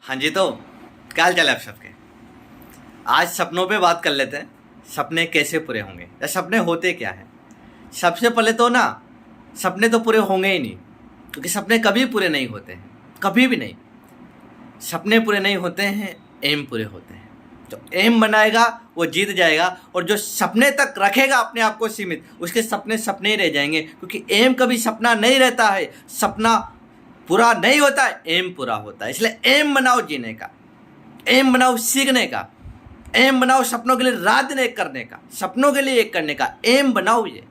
हाँ जी, तो क्या हाल चाल है आप सबके। आज सपनों पे बात कर लेते हैं। सपने कैसे पूरे होंगे या सपने होते क्या हैं। सबसे पहले तो ना, सपने तो पूरे होंगे ही नहीं, क्योंकि सपने कभी पूरे नहीं होते हैं, कभी भी नहीं। सपने पूरे नहीं होते हैं, एम पूरे होते हैं। जो एम बनाएगा वो जीत जाएगा, और जो सपने तक रखेगा अपने आप को सीमित, उसके सपने सपने ही रह जाएंगे। क्योंकि एम कभी सपना नहीं रहता है, सपना पूरा नहीं होता है, एम पूरा होता है। इसलिए एम बनाओ जीने का, एम बनाओ सीखने का, एम बनाओ सपनों के लिए रात दिन एक करने का, सपनों के लिए एक करने का एम बनाओ। ये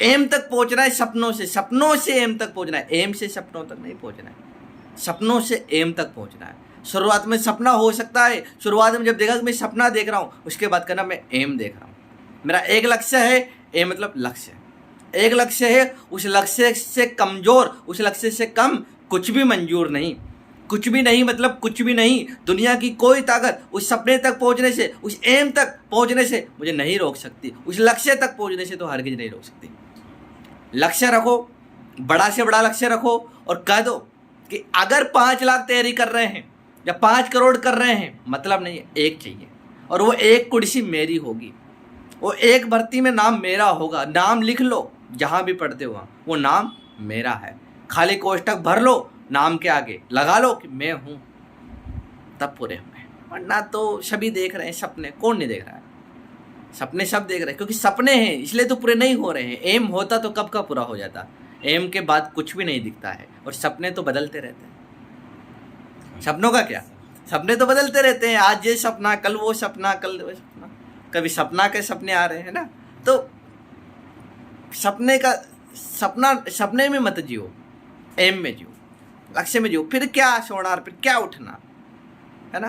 एम तक पहुंचना है, सपनों से एम तक पहुंचना है। एम से सपनों तक नहीं पहुंचना है, सपनों से एम तक पहुंचना है। शुरुआत में सपना हो सकता है, शुरुआत में जब देखा कि मैं सपना देख रहा हूं, उसके बाद करना मैं एम देख रहा हूं। मेरा एक लक्ष्य है, एम मतलब लक्ष्य, एक लक्ष्य है। उस लक्ष्य से कमजोर, उस लक्ष्य से कम कुछ भी मंजूर नहीं। कुछ भी नहीं मतलब कुछ भी नहीं। दुनिया की कोई ताकत उस सपने तक पहुंचने से, उस एम तक पहुंचने से मुझे नहीं रोक सकती। उस लक्ष्य तक पहुंचने से तो हरगिज नहीं रोक सकती। लक्ष्य रखो, बड़ा से बड़ा लक्ष्य रखो, और कह दो कि अगर 5 लाख तैयारी कर रहे हैं या 5 करोड़ कर रहे हैं, मतलब नहीं है, एक चाहिए, और वो एक कुर्सी मेरी होगी, वो एक भर्ती में नाम मेरा होगा। नाम लिख लो जहां भी पढ़ते हो, वो नाम मेरा है। खाली कोष्टक भर लो, नाम के आगे लगा लो कि मैं हूं, तब पूरे होंगे। वरना तो सभी देख रहे हैं सपने, कौन नहीं देख रहा है। सपने सब देख रहे हैं, क्योंकि सपने हैं इसलिए तो पूरे नहीं हो रहे हैं। एम होता तो कब का पूरा हो जाता। एम के बाद कुछ भी नहीं दिखता है, और सपने तो बदलते रहते हैं। सपनों का क्या, सपने तो बदलते रहते हैं। आज ये सपना, कल वो सपना, कल वो सपना, कभी सपना के सपने आ रहे हैं ना। तो सपने का सपने में मत जियो, एम में जियो, लक्ष्य में जियो। फिर क्या सोना, फिर क्या उठना, है ना,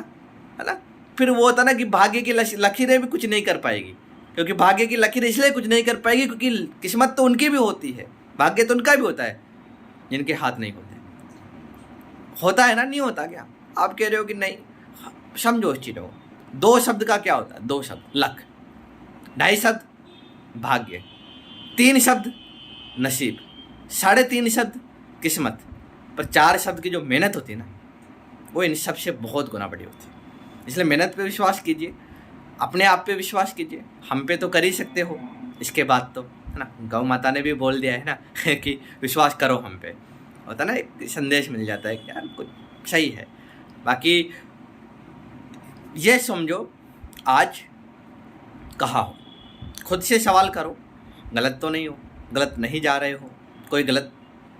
है ना। फिर वो होता ना कि भाग्य की लकीरें भी कुछ नहीं कर पाएगी, क्योंकि भाग्य की लकीरें इसलिए कुछ नहीं कर पाएगी क्योंकि किस्मत तो उनकी भी होती है, भाग्य तो उनका भी होता है जिनके हाथ नहीं होते। होता है ना, नहीं होता क्या। आप कह रहे हो कि नहीं, समझो इस चीज़ों को। 2 शब्द का क्या होता है, 2 शब्द लक, 2.5 शब्द भाग्य, 3 शब्द नसीब, 3.5 शब्द किस्मत, पर 4 शब्द की जो मेहनत होती है ना, वो इन सबसे बहुत गुना बड़ी होती है। इसलिए मेहनत पे विश्वास कीजिए, अपने आप पे विश्वास कीजिए। हम पे तो कर ही सकते हो, इसके बाद तो, है ना, गौ माता ने भी बोल दिया है ना कि विश्वास करो हम पे। होता ना, एक संदेश मिल जाता है कि यार कुछ सही है। बाकी ये समझो, आज कहाँ हो, खुद से सवाल करो। गलत तो नहीं हो, गलत नहीं जा रहे हो, कोई गलत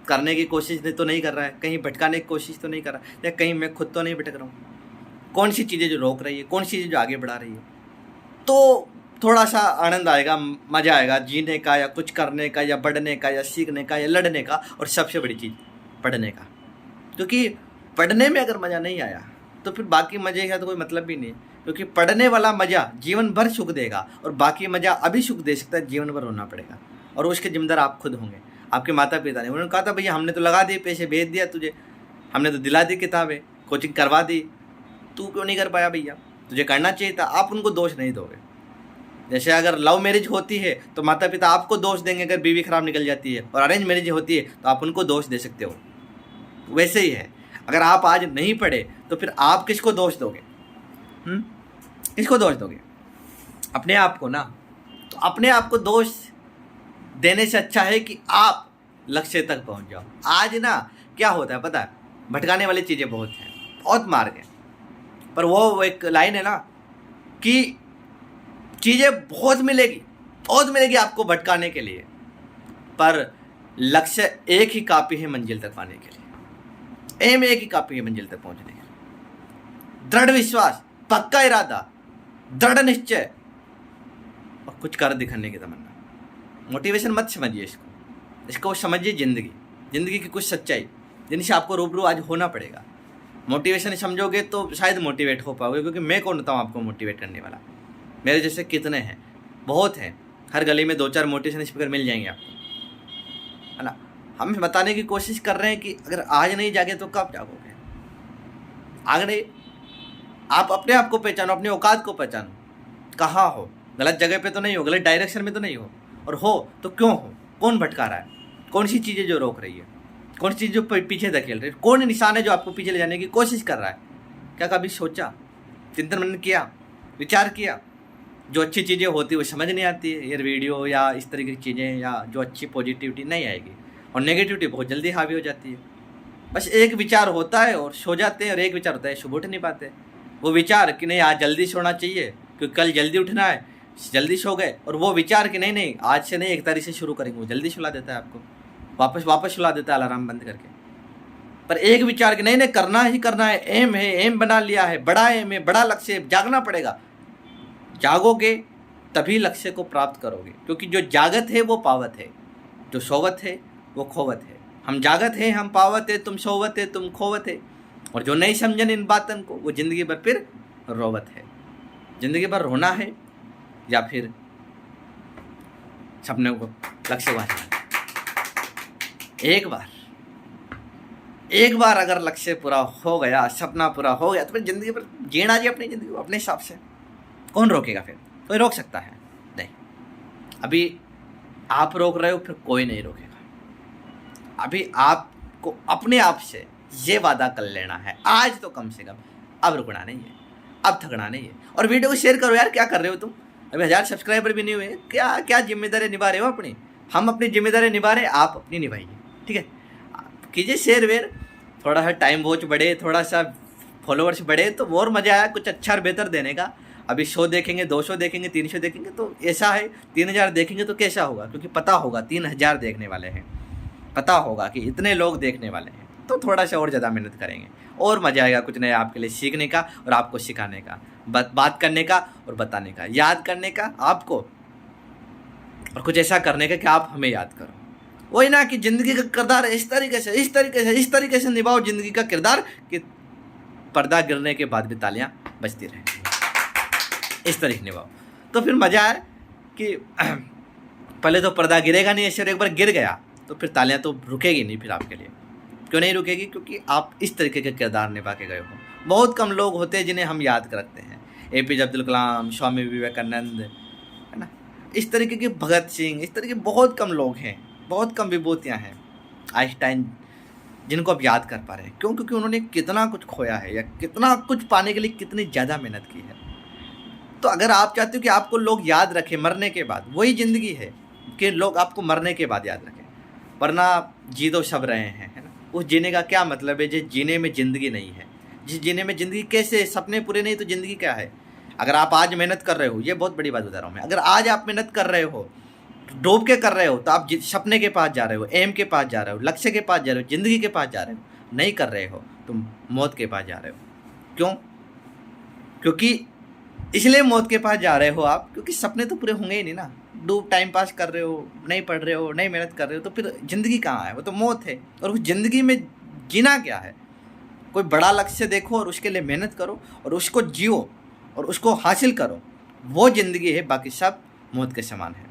करने की कोशिश तो नहीं कर रहा है, कहीं भटकाने की कोशिश तो नहीं कर रहा है, या कहीं मैं खुद तो नहीं भटक रहा हूँ। कौन सी चीज़ें जो रोक रही है, कौन सी चीज़ें जो आगे बढ़ा रही है, तो थोड़ा सा आनंद आएगा, मज़ा आएगा जीने का, या कुछ करने का, या बढ़ने का, या सीखने का, या लड़ने का, और सबसे बड़ी चीज़ पढ़ने का। क्योंकि पढ़ने में अगर मज़ा नहीं आया तो फिर बाकी मज़े का तो कोई मतलब भी नहीं। क्योंकि पढ़ने वाला मज़ा जीवन भर सुख देगा, और बाकी मज़ा अभी सुख दे सकता है, जीवन भर रोना पड़ेगा, और उसके जिम्मेदार आप खुद होंगे, आपके माता पिता ने। उन्होंने कहा था भैया हमने तो लगा दिए पैसे, भेज दिया तुझे, हमने तो दिला दी किताबें, कोचिंग करवा दी, तू क्यों नहीं कर पाया भैया, तुझे करना चाहिए था। आप उनको दोष नहीं दोगे। जैसे अगर लव मैरिज होती है तो माता पिता आपको दोष देंगे अगर बीवी खराब निकल जाती है, और अरेंज मैरिज होती है तो आप उनको दोष दे सकते हो। वैसे ही है, अगर आप आज नहीं पढ़े तो फिर आप किसको दोष दोगे, किसको दोष दोगे? अपने आप को ना। तो अपने आप को दोष देने से अच्छा है कि आप लक्ष्य तक पहुंच जाओ। आज ना क्या होता है पता है, भटकाने वाली चीज़ें बहुत हैं, बहुत मार्ग है, पर वो एक लाइन है ना कि चीज़ें बहुत मिलेगी आपको भटकाने के लिए, पर लक्ष्य एक ही काफ़ी है मंजिल तक पाने के लिए। एम एक ही काफ़ी है मंजिल तक पहुंचने के लिए। दृढ़ विश्वास, पक्का इरादा, दृढ़ निश्चय, और कुछ कर दिखाने की तमन्ना। मोटिवेशन मत समझिए इसको समझिए जिंदगी की कुछ सच्चाई जिनसे आपको रूबरू आज होना पड़ेगा। मोटिवेशन समझोगे तो शायद मोटिवेट हो पाओगे, क्योंकि मैं कौन होता हूँ आपको मोटिवेट करने वाला। मेरे जैसे कितने हैं, बहुत हैं। हर गली में 2-4 मोटिवेशन स्पीकर मिल जाएंगे आपको, है ना। हम बताने की कोशिश कर रहे हैं कि अगर आज नहीं जागे तो कब जागोगे। आगे आप अपने आप को पहचानो, अपनी औकात को पहचानो। कहाँ हो, गलत जगह पे तो नहीं हो, गलत डायरेक्शन में तो नहीं हो, और हो तो क्यों हो, कौन भटका रहा है, कौन सी चीज़ें जो रोक रही है, कौन सी चीज़ जो पीछे धकेल रही है, कौन निशान है जो आपको पीछे ले जाने की कोशिश कर रहा है। क्या कभी सोचा, चिंतन मनन किया, विचार किया? जो अच्छी चीज़ें होती है वो समझ नहीं आती है, ये वीडियो या इस तरह की चीज़ें, या जो अच्छी पॉजिटिविटी नहीं आएगी, और नेगेटिविटी बहुत जल्दी हावी हो जाती है। बस एक विचार होता है और सो जाते हैं, और एक विचार होता है सुबह उठ नहीं पाते। वो विचार कि नहीं आज जल्दी सोना चाहिए क्योंकि कल जल्दी उठना है, जल्दी सो गए, और वो विचार कि नहीं नहीं आज से नहीं 1 तारीख से शुरू करेंगे, वो जल्दी सुला देता है आपको, वापस सुला देता है अलार्म बंद करके। पर एक विचार कि नहीं नहीं करना ही करना है, एम है, एम बना लिया है, बड़ा एम है, बड़ा लक्ष्य है, जागना पड़ेगा। जागोगे तभी लक्ष्य को प्राप्त करोगे, क्योंकि जो जागत है वो पावत है, जो सोवत है वो खोवत है। हम जागत हैं, हम पावत है, तुम सोवत है, तुम खोवत है। और जो नहीं समझन इन बातन को वो जिंदगी भर फिर रोवत है। जिंदगी भर रोना है या फिर सपने को लक्ष्य पहुंचना। एक बार अगर लक्ष्य पूरा हो गया, सपना पूरा हो गया, तो फिर जिंदगी भर जीना जी अपनी जिंदगी को अपने हिसाब से। कौन रोकेगा? फिर कोई रोक सकता है? नहीं। अभी आप रोक रहे हो, फिर कोई नहीं रोकेगा। अभी आपको अपने आप से ये वादा कर लेना है आज तो कम से कम, अब रुकना नहीं है, अब थकना नहीं है। और वीडियो को शेयर करो यार, क्या कर रहे हो तुम? अभी 1000 सब्सक्राइबर भी नहीं हुए, क्या जिम्मेदारी निभा रहे हो अपनी? हम अपनी जिम्मेदारी निभा रहे, आप अपनी निभाइए, ठीक है? कीजिए शेयर वेयर, थोड़ा सा टाइम वॉच बढ़े, थोड़ा सा फॉलोअर्स बढ़े तो और मज़ा आया कुछ अच्छा और बेहतर देने का। अभी 100 देखेंगे, 200 देखेंगे, 300 देखेंगे तो ऐसा है, 3000 देखेंगे तो कैसा होगा? क्योंकि पता होगा 3000 देखने वाले हैं, पता होगा कि इतने लोग देखने वाले हैं, तो थोड़ा सा और ज़्यादा मेहनत करेंगे और मज़ा आएगा कुछ नया आपके लिए सीखने का और आपको सिखाने का, बात करने का और बताने का, याद करने का आपको, और कुछ ऐसा करने का कि आप हमें याद करो। वही ना कि ज़िंदगी का किरदार इस तरीके से निभाओ ज़िंदगी का किरदार कि पर्दा गिरने के बाद भी तालियां बजती रहें, इस तरीके निभाओ। तो फिर मज़ा है कि पहले तो पर्दा गिरेगा नहीं, ऐसे एक बार गिर गया तो फिर तालियां तो रुकेगी नहीं फिर आपके लिए। क्यों नहीं रुकेगी? क्योंकि आप इस तरीके के किरदार निभा के गए हो। बहुत कम लोग होते हैं जिन्हें हम याद करते हैं, APJ अब्दुल कलाम, स्वामी विवेकानंद, है ना, इस तरीके के भगत सिंह, इस तरीके बहुत कम लोग हैं, बहुत कम विभूतियाँ हैं, आइंस्टाइन, जिनको आप याद कर पा रहे हैं। क्यों? क्योंकि उन्होंने कितना कुछ खोया है या कितना कुछ पाने के लिए कितनी ज़्यादा मेहनत की है। तो अगर आप चाहते हो कि आपको लोग याद रखें मरने के बाद, वही ज़िंदगी है कि लोग आपको मरने के बाद याद रखें, वरना जी तो सब रहे हैं, है ना। उस जीने का क्या मतलब है जिस जीने में ज़िंदगी नहीं है? जिस जीने में ज़िंदगी कैसे? सपने पूरे नहीं तो ज़िंदगी क्या है? अगर आप आज मेहनत कर रहे हो, ये बहुत बड़ी बात बता रहा हूँ मैं, अगर आज आप मेहनत कर रहे हो, डूब के कर रहे हो, तो आप सपने के पास जा रहे हो, एम के पास जा रहे हो, लक्ष्य के पास जा रहे हो, ज़िंदगी के पास जा रहे हो। नहीं कर रहे हो, तुम मौत के पास जा रहे हो। क्यों? क्योंकि इसलिए मौत के पास जा रहे हो आप, क्योंकि सपने तो पूरे होंगे ही नहीं ना। डूब टाइम पास कर रहे हो, नहीं पढ़ रहे हो, नहीं मेहनत कर रहे हो, तो फिर ज़िंदगी कहाँ है? वो तो मौत है। और उस ज़िंदगी में जीना क्या है? कोई बड़ा लक्ष्य देखो और उसके लिए मेहनत करो और उसको जियो और उसको हासिल करो, वो ज़िंदगी है। बाकी सब मौत के समान है।